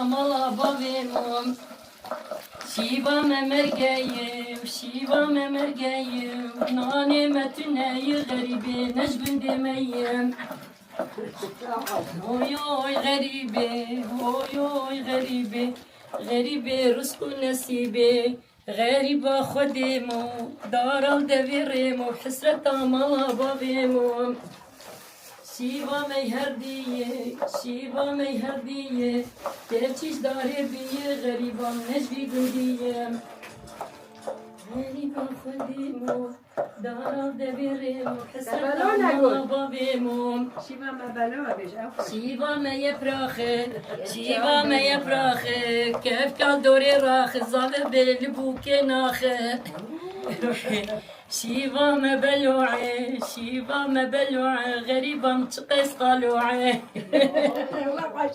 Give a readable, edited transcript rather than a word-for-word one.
مالا بابيمم شيبا ممرقايم شيبا ممرقايم ناني متناي غريبي نجبن دميم هوي غريبي هوي غريبي غريبي رزق نسيبي غريبة خديمو دارم دبيريمو حسرة مالا بابيمو شیوا میهردیه شیوا میهردیه دلچیش داره بیه غریبان نجبی گندیه غریبان خودیمو دارم دبیرمو حسرتم مالا بابیمو شیوا مبلوه بیش شیوا می پراخه شیوا می پراخه کف کل دوری راخ زاوه بل بوک ناخه شيبا مبلوعه شيبا مبلوعه غريبة متقيس طلوعه والله